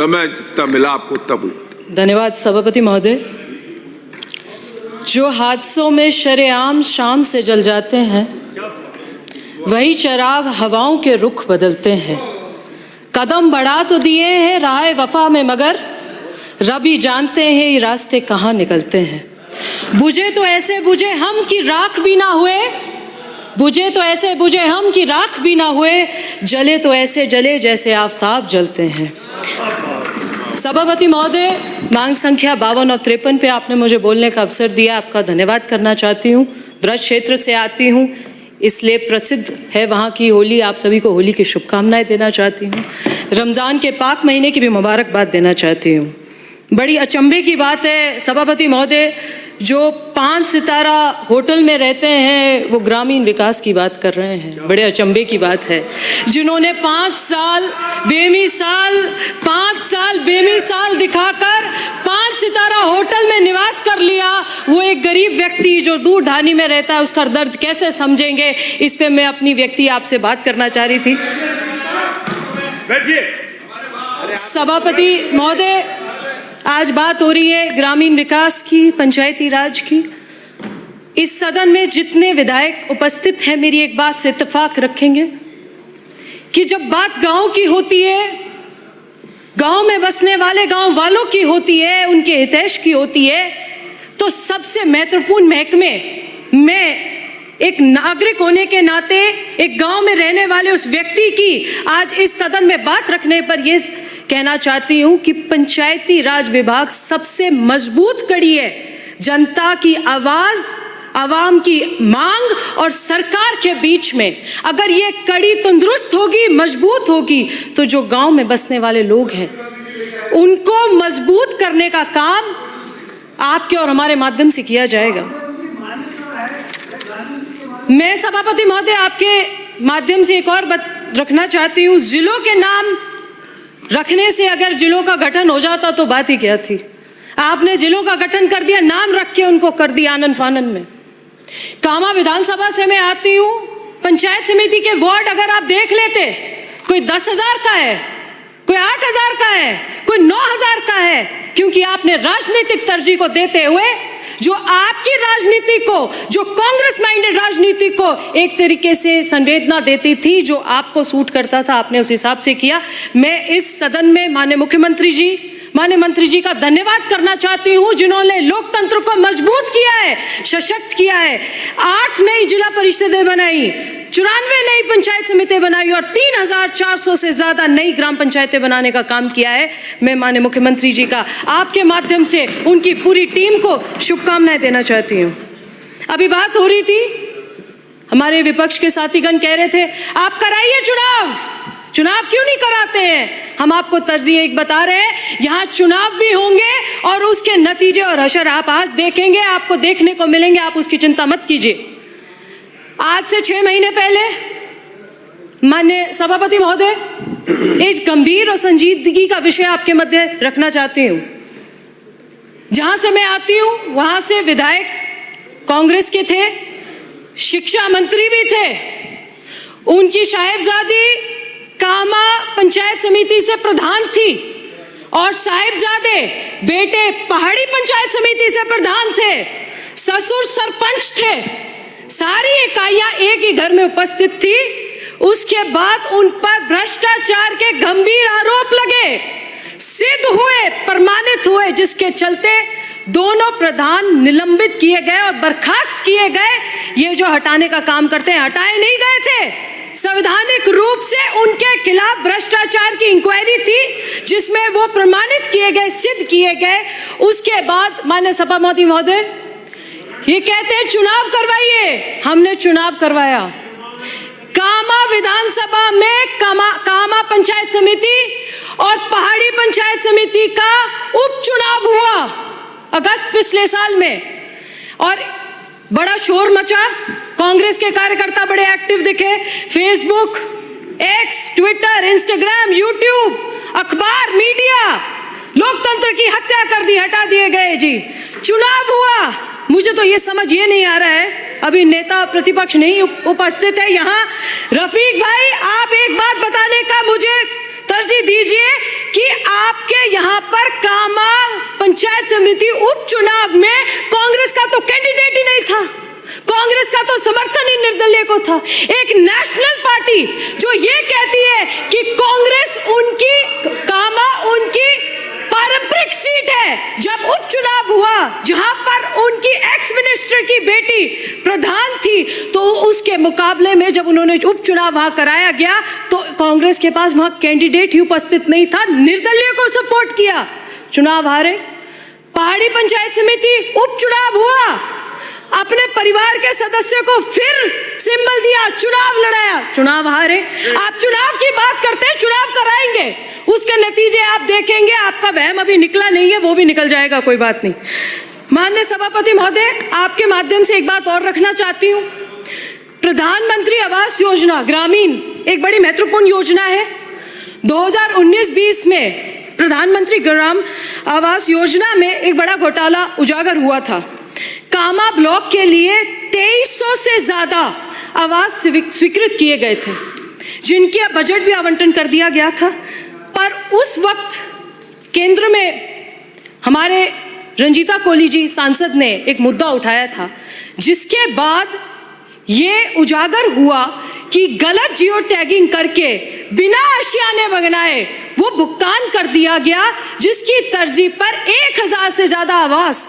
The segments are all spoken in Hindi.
समय जितना मिला आपको तब। धन्यवाद सभापति महोदय। जो हादसों में शरेआम शाम से जल जाते हैं, वही चिराग हवाओं के रुख बदलते हैं। कदम बढ़ा तो दिए हैं राह वफा में, मगर रब ही जानते हैं ये रास्ते कहाँ निकलते हैं। बुझे तो ऐसे बुझे हम कि राख भी ना हुए, बुझे तो ऐसे बुझे हम कि राख भी ना हुए, जले तो ऐसे जले जैसे आफताब जलते हैं। सभापति महोदय, मांग संख्या 52 और 53 पे आपने मुझे बोलने का अवसर दिया, आपका धन्यवाद करना चाहती हूँ। ब्रज क्षेत्र से आती हूँ, इसलिए प्रसिद्ध है वहाँ की होली। आप सभी को होली की शुभकामनाएं देना चाहती हूँ। रमज़ान के पाक महीने की भी मुबारकबाद देना चाहती हूँ। बड़ी अचंभे की बात है सभापति महोदय, जो 5 सितारा होटल में रहते हैं वो ग्रामीण विकास की बात कर रहे हैं। बड़े अचंभे की बात है, जिन्होंने 5 साल बेमिसाल दिखाकर 5 सितारा होटल में निवास कर लिया, वो एक गरीब व्यक्ति जो दूर ढानी में रहता है उसका दर्द कैसे समझेंगे। इस पे मैं अपनी व्यक्ति आपसे बात करना चाह रही थी। सभापति महोदय, आज बात हो रही है ग्रामीण विकास की, पंचायती राज की। इस सदन में जितने विधायक उपस्थित हैं, मेरी एक बात से इत्तेफाक रखेंगे कि जब बात गांव की होती है, गांव में बसने वाले गांव वालों की होती है, उनके हितैष की होती है, तो सबसे महत्वपूर्ण महकमे में एक नागरिक होने के नाते, एक गांव में रहने वाले उस व्यक्ति की आज इस सदन में बात रखने पर यह कहना चाहती हूं कि पंचायती राज विभाग सबसे मजबूत कड़ी है। जनता की आवाज, आवाम की मांग और सरकार के बीच में अगर ये कड़ी तंदुरुस्त होगी, मजबूत होगी, तो जो गांव में बसने वाले लोग हैं उनको मजबूत करने का काम आपके और हमारे माध्यम से किया जाएगा। मैं सभापति महोदय आपके माध्यम से एक और बात रखना चाहती हूँ। जिलों के नाम रखने से अगर जिलों का गठन हो जाता तो बात ही क्या थी। आपने जिलों का गठन कर दिया, नाम रख के उनको कर दिया आनन फानन में। कामा विधानसभा से मैं आती हूँ, पंचायत समिति के वार्ड अगर आप देख लेते, कोई 10,000 का है, कोई 8,000 का है, कोई 9,000 का है, क्योंकि आपने राजनीतिक तरजीह को देते हुए जो आपकी राजनीति को, जो कांग्रेस माइंडेड राजनीति को एक तरीके से संवेदना देती थी, जो आपको सूट करता था, आपने उस हिसाब से किया। मैं इस सदन में माननीय मंत्री जी का धन्यवाद करना चाहती हूं, जिन्होंने लोकतंत्र को मजबूत किया है, सशक्त किया है। 8 नई जिला परिषदें बनाई, 94 नई पंचायत समितियां बनाई और 3,400 से ज्यादा नई ग्राम पंचायतें बनाने का काम किया है। मैं माननीय मुख्यमंत्री जी का आपके माध्यम से उनकी पूरी टीम को शुभकामनाएं देना चाहती हूँ। अभी बात हो रही थी, हमारे विपक्ष के साथीगण कह रहे थे आप कराइए चुनाव क्यों नहीं कराते हैं। हम आपको तरजीह एक बता रहे हैं, यहाँ चुनाव भी होंगे और उसके नतीजे और असर आप आज देखेंगे, आपको देखने को मिलेंगे, आप उसकी चिंता मत कीजिए। आज से 6 महीने पहले माननीय सभापति महोदय, एक गंभीर और संजीदगी का विषय आपके मध्य रखना चाहती हूँ। जहां से मैं आती हूँ वहां से विधायक कांग्रेस के थे, शिक्षा मंत्री भी थे, उनकी साहिबजादी कामा पंचायत समिति से प्रधान थी और साहिबजादे बेटे पहाड़ी पंचायत समिति से प्रधान थे, ससुर सरपंच थे, सारी इकाइयां एक ही घर में उपस्थित थी। उसके बाद उन पर भ्रष्टाचार के गंभीर आरोप लगे, सिद्ध हुए, प्रमाणित हुए, जिसके चलते दोनों प्रधान निलंबित किए गए और बर्खास्त किए गए। ये जो हटाने का काम करते हैं, हटाए नहीं गए थे, संवैधानिक रूप से उनके खिलाफ भ्रष्टाचार की इंक्वायरी थी, जिसमें वो प्रमाणित किए गए, सिद्ध किए गए। उसके बाद माननीय सभापति महोदय ये कहते हैं चुनाव करवाइए, हमने चुनाव करवाया। कामा विधानसभा में कामा पंचायत समिति और पहाड़ी पंचायत समिति का उपचुनाव हुआ अगस्त पिछले साल में, और बड़ा शोर मचा। कांग्रेस के कार्यकर्ता बड़े एक्टिव दिखे, Facebook, x, Twitter, Instagram, YouTube, अखबार, मीडिया, लोकतंत्र की हत्या कर दी, हटा दिए गए जी। चुनाव हुआ, मुझे तो ये समझ ये नहीं आ रहा है, अभी नेता प्रतिपक्ष नहीं उपस्थित है यहाँ। रफीक भाई, आप एक बात बताने का मुझे तरजीह दीजिए कि आपके यहाँ पर कामा पंचायत समिति उपचुनाव में कांग्रेस का तो कैंडिडेट ही नहीं था, कांग्रेस का तो समर्थन ही निर्दलीय को था। एक नेशनल पार्टी जो ये कहती है कि कांग्रेस उनकी कामा उनकी पारंपरिक सीट है, जब उपचुनाव हुआ जहां पर उनकी एक्स मिनिस्टर की बेटी प्रधान थी, तो उसके मुकाबले में जब उन्होंने उपचुनाव वहां कराया गया तो कांग्रेस के पास वहां कैंडिडेट ही उपस्थित नहीं था, निर्दलीय को सपोर्ट किया, चुनाव हारे। पहाड़ी पंचायत समिति उपचुनाव हुआ, अपने परिवार के सदस्यों को फिर सिंबल दिया, चुनाव लड़ाया, चुनाव हारे। आप चुनाव की बात करते हैं, चुनाव कराएंगे, उसके नतीजे आप देखेंगे। आपका वहम अभी निकला नहीं है, वो भी निकल जाएगा, कोई बात नहीं। माननीय सभापति महोदय, आपके माध्यम से एक बात और रखना चाहती हूँ। प्रधानमंत्री आवास योजना ग्रामीण एक बड़ी महत्वपूर्ण योजना है। 2019-20 में प्रधानमंत्री ग्राम आवास योजना में एक बड़ा घोटाला उजागर हुआ था। कामा ब्लॉक के लिए 2300 से ज्यादा आवास स्वीकृत किए गए थे, जिनके बजट भी आवंटन कर दिया गया था। पर उस वक्त केंद्र में हमारे रंजीता कोली जी सांसद ने एक मुद्दा उठाया था, जिसके बाद ये उजागर हुआ कि गलत जियो टैगिंग करके बिना आशियाने बनाए वो भुगतान कर दिया गया, जिसकी तरजीह पर 1000 से ज्यादा आवास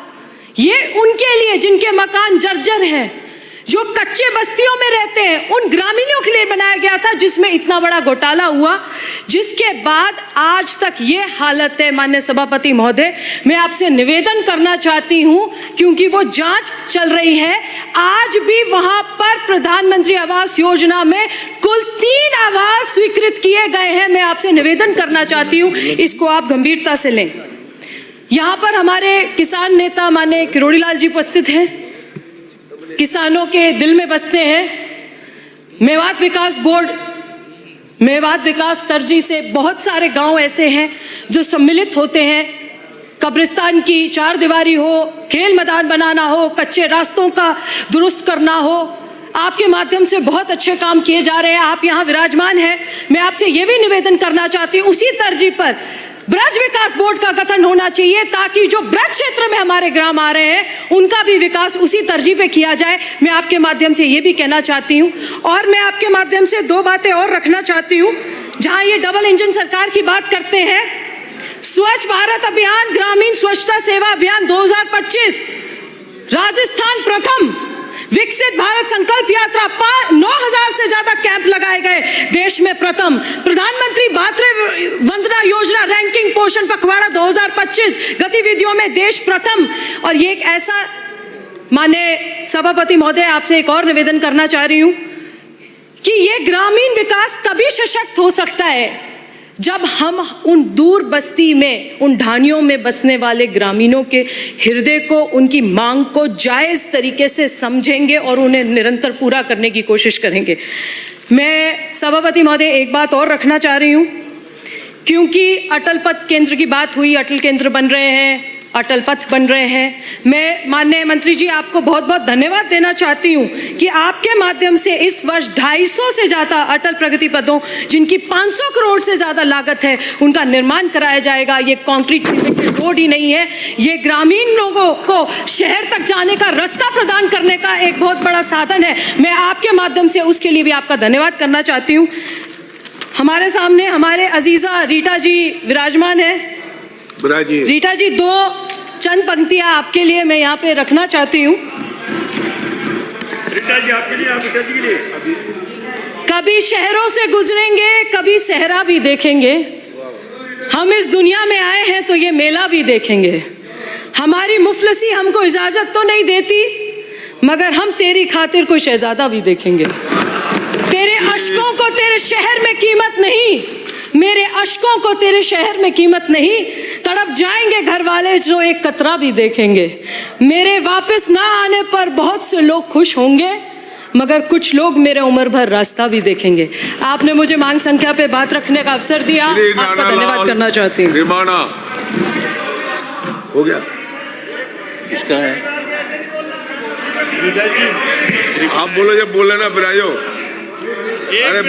ये उनके लिए जिनके मकान जर्जर हैं, जो कच्चे बस्तियों में रहते हैं, उन ग्रामीणों के लिए बनाया गया था, जिसमें इतना बड़ा घोटाला हुआ, जिसके बाद आज तक ये हालत है। माननीय सभापति महोदय, मैं आपसे निवेदन करना चाहती हूं, क्योंकि वो जांच चल रही है, आज भी वहां पर प्रधानमंत्री आवास योजना में कुल 3 आवास स्वीकृत किए गए हैं। मैं आपसे निवेदन करना चाहती हूं, इसको आप गंभीरता से लें। यहाँ पर हमारे किसान नेता माननीय किरोड़ी लाल जी उपस्थित हैं, किसानों के दिल में बसते हैं। मेवात विकास बोर्ड, मेवात विकास तरजीह से बहुत सारे गांव ऐसे हैं जो सम्मिलित होते हैं। कब्रिस्तान की 4 दीवारी हो, खेल मैदान बनाना हो, कच्चे रास्तों का दुरुस्त करना हो, आपके माध्यम से बहुत अच्छे काम किए जा रहे हैं। आप यहाँ विराजमान हैं, मैं आपसे ये भी निवेदन करना चाहती हूँ, उसी तरजीह पर ब्रज विकास बोर्ड का गठन होना चाहिए, ताकि जो ब्रज क्षेत्र में हमारे ग्राम आ रहे हैं उनका भी विकास उसी तरजीह पे किया जाए। मैं आपके माध्यम से ये भी कहना चाहती हूँ, और मैं आपके माध्यम से 2 बातें और रखना चाहती हूँ। जहाँ ये डबल इंजन सरकार की बात करते हैं, स्वच्छ भारत अभियान, ग्रामीण स्वच्छता सेवा अभियान 2025 राजस्थान प्रथम, विकसित भारत संकल्प यात्रा 9000 से ज्यादा कैंप लगाए गए, देश में प्रथम। प्रधानमंत्री मातृ वंदना योजना रैंकिंग पोषण पखवाड़ा 2025 गतिविधियों में देश प्रथम। और ये एक ऐसा, माननीय सभापति महोदय, आपसे एक और निवेदन करना चाह रही हूं कि ये ग्रामीण विकास तभी सशक्त हो सकता है जब हम उन दूर बस्ती में, उन ढानियों में बसने वाले ग्रामीणों के हृदय को, उनकी मांग को जायज़ तरीके से समझेंगे और उन्हें निरंतर पूरा करने की कोशिश करेंगे। मैं सभापति महोदय एक बात और रखना चाह रही हूँ, क्योंकि अटल पथ केंद्र की बात हुई, अटल केंद्र बन रहे हैं, अटल पथ बन रहे हैं। मैं माननीय मंत्री जी आपको बहुत बहुत धन्यवाद देना चाहती हूँ कि आपके माध्यम से इस वर्ष 250 से ज़्यादा अटल प्रगति पथों, जिनकी 500 करोड़ से ज़्यादा लागत है, उनका निर्माण कराया जाएगा। ये कंक्रीट सीमेंटेड रोड ही नहीं है, ये ग्रामीण लोगों को शहर तक जाने का रास्ता प्रदान करने का एक बहुत बड़ा साधन है। मैं आपके माध्यम से उसके लिए भी आपका धन्यवाद करना चाहती हूँ। हमारे सामने हमारे अजीज़ा रीटा जी विराजमान है। रीटा जी, 2 चंद पंक्तियां आपके लिए मैं यहाँ पे रखना चाहती हूँ। रीटा जी आपके लिए, आप रीटा जी के लिए। कभी शहरों से गुजरेंगे, कभी सहरा भी देखेंगे, हम इस दुनिया में आए हैं तो ये मेला भी देखेंगे। हमारी मुफलसी हमको इजाजत तो नहीं देती, मगर हम तेरी खातिर कोई शहजादा भी देखेंगे। तेरे अश्कों को तेरे शहर में कीमत नहीं, मेरे अश्कों को तेरे शहर में कीमत नहीं, तड़प जाएंगे घर वाले जो एक कतरा भी देखेंगे। मेरे वापस ना आने पर बहुत से लोग खुश होंगे, मगर कुछ लोग मेरे उम्र भर रास्ता भी देखेंगे। आपने मुझे मांग संख्या पे बात रखने का अवसर दिया, आपका धन्यवाद करना चाहती हूँ। हो गया, किसका है? आप बोलो, जब बोले ना बिराजो। अरे